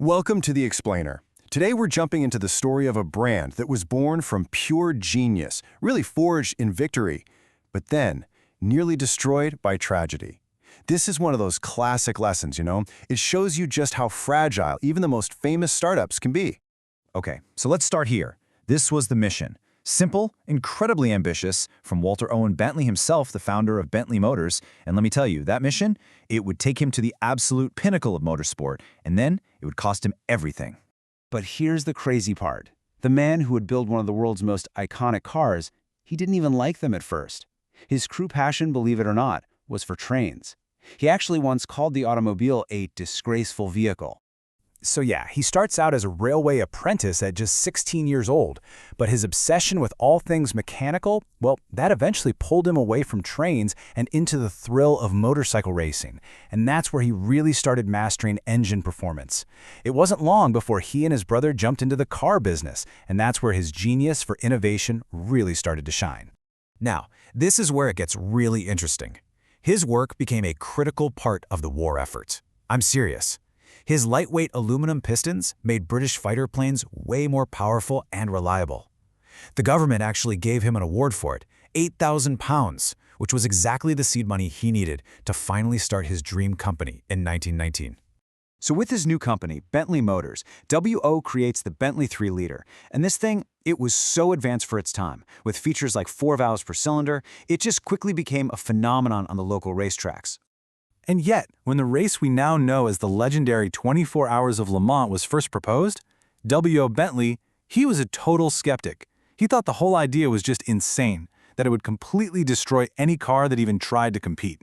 Welcome to The Explainer. Today we're jumping into the story of a brand that was born from pure genius, really forged in victory, but then nearly destroyed by tragedy. This is one of those classic lessons, It shows you just how fragile even the most famous startups can be. Okay, so let's start here. This was the mission. Simple, incredibly ambitious, from Walter Owen Bentley himself, the founder of Bentley Motors. And let me tell you, that mission, it would take him to the absolute pinnacle of motorsport, and then it would cost him everything. But here's the crazy part. The man who would build one of the world's most iconic cars, he didn't even like them at first. His true passion, believe it or not, was for trains. He actually once called the automobile a disgraceful vehicle. So yeah, he starts out as a railway apprentice at just 16 years old, but his obsession with all things mechanical, well, that eventually pulled him away from trains and into the thrill of motorcycle racing, and that's where he really started mastering engine performance. It wasn't long before he and his brother jumped into the car business, and that's where his genius for innovation really started to shine. Now, this is where it gets really interesting. His work became a critical part of the war effort. I'm serious. His lightweight aluminum pistons made British fighter planes way more powerful and reliable. The government actually gave him an award for it, £8,000, which was exactly the seed money he needed to finally start his dream company in 1919. So with his new company, Bentley Motors, W.O. creates the Bentley 3-liter. And this thing, it was so advanced for its time. With features like 4 valves per cylinder, it just quickly became a phenomenon on the local racetracks. And yet, when the race we now know as the legendary 24 Hours of Le Mans was first proposed, W.O. Bentley, he was a total skeptic. He thought the whole idea was just insane, that it would completely destroy any car that even tried to compete.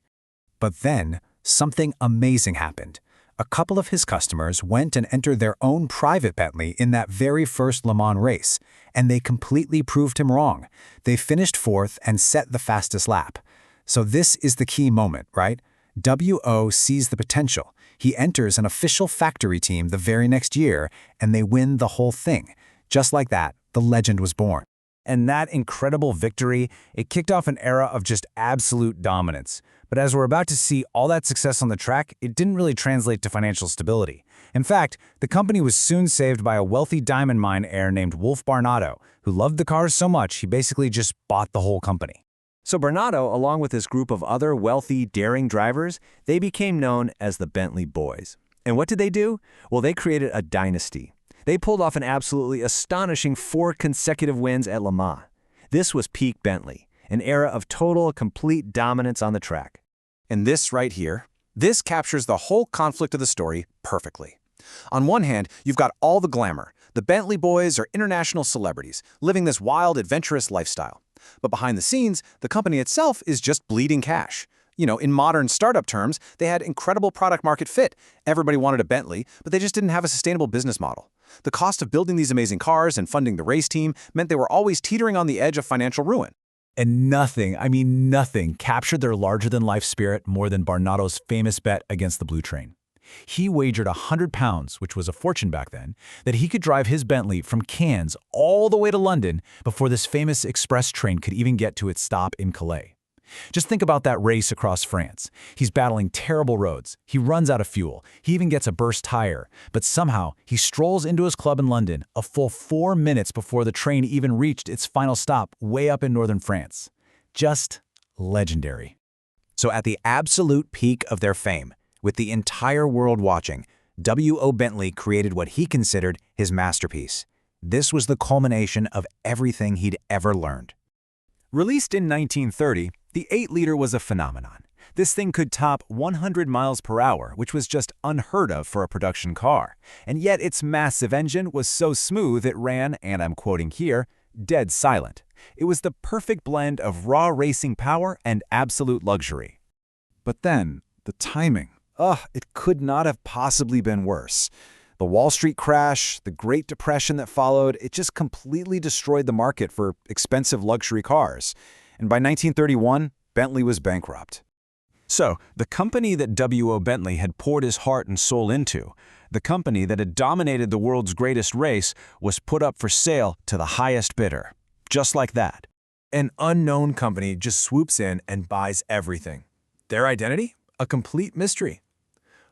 But then, something amazing happened. A couple of his customers went and entered their own private Bentley in that very first Le Mans race, and they completely proved him wrong. They finished fourth and set the fastest lap. So this is the key moment, right? W.O. sees the potential. He enters an official factory team the very next year, and they win the whole thing. Just like that, the legend was born. And that incredible victory, it kicked off an era of just absolute dominance. But as we're about to see, all that success on the track, it didn't really translate to financial stability. In fact, the company was soon saved by a wealthy diamond mine heir named Wolf Barnado, who loved the cars so much he basically just bought the whole company. So Barnado, along with this group of other wealthy, daring drivers, they became known as the Bentley Boys. And what did they do? Well, they created a dynasty. They pulled off an absolutely astonishing 4 consecutive wins at Le Mans. This was peak Bentley, an era of total, complete dominance on the track. And this right here, this captures the whole conflict of the story perfectly. On one hand, you've got all the glamour. The Bentley Boys are international celebrities, living this wild, adventurous lifestyle. But behind the scenes, the company itself is just bleeding cash. In modern startup terms, they had incredible product-market fit. Everybody wanted a Bentley, but they just didn't have a sustainable business model. The cost of building these amazing cars and funding the race team meant they were always teetering on the edge of financial ruin. And nothing captured their larger-than-life spirit more than Barnado's famous bet against the Blue Train. He wagered £100, which was a fortune back then, that he could drive his Bentley from Cannes all the way to London before this famous express train could even get to its stop in Calais. Just think about that race across France. He's battling terrible roads. He runs out of fuel. He even gets a burst tire. But somehow, he strolls into his club in London a full 4 minutes before the train even reached its final stop way up in northern France. Just legendary. So at the absolute peak of their fame, with the entire world watching, W.O. Bentley created what he considered his masterpiece. This was the culmination of everything he'd ever learned. Released in 1930, the 8-liter was a phenomenon. This thing could top 100 miles per hour, which was just unheard of for a production car. And yet its massive engine was so smooth it ran, and I'm quoting here, dead silent. It was the perfect blend of raw racing power and absolute luxury. But then, the timing. It could not have possibly been worse. The Wall Street crash, the Great Depression that followed, it just completely destroyed the market for expensive luxury cars. And by 1931, Bentley was bankrupt. So, the company that W.O. Bentley had poured his heart and soul into, the company that had dominated the world's greatest race, was put up for sale to the highest bidder. Just like that. An unknown company just swoops in and buys everything. Their identity? A complete mystery.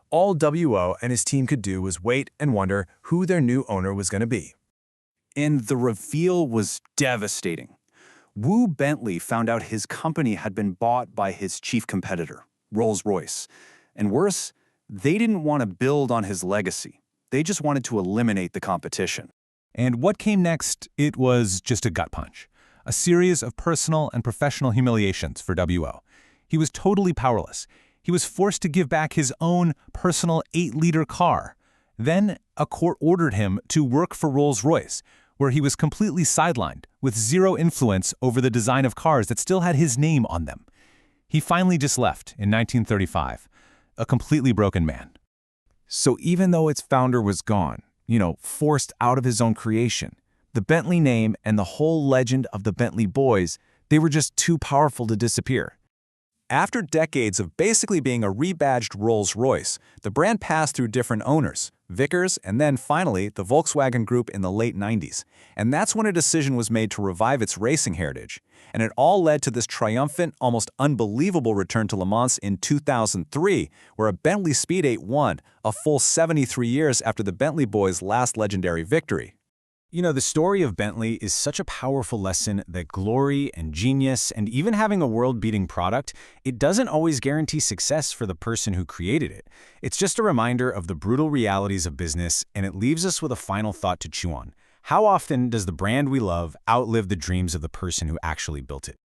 All WO and his team could do was wait and wonder who their new owner was going to be. And the reveal was devastating. Wu Bentley found out his company had been bought by his chief competitor, Rolls-Royce. And worse, they didn't want to build on his legacy. They just wanted to eliminate the competition. And what came next, it was just a gut punch. A series of personal and professional humiliations for WO. He was totally powerless. He was forced to give back his own personal 8-liter car. Then, a court ordered him to work for Rolls-Royce, where he was completely sidelined, with zero influence over the design of cars that still had his name on them. He finally just left in 1935, a completely broken man. So even though its founder was gone, forced out of his own creation, the Bentley name and the whole legend of the Bentley Boys, they were just too powerful to disappear. After decades of basically being a rebadged Rolls-Royce, the brand passed through different owners, Vickers, and then finally the Volkswagen Group in the late 90s. And that's when a decision was made to revive its racing heritage. And it all led to this triumphant, almost unbelievable return to Le Mans in 2003, where a Bentley Speed 8 won, a full 73 years after the Bentley Boys' last legendary victory. The story of Bentley is such a powerful lesson that glory and genius and even having a world-beating product, it doesn't always guarantee success for the person who created it. It's just a reminder of the brutal realities of business, and it leaves us with a final thought to chew on. How often does the brand we love outlive the dreams of the person who actually built it?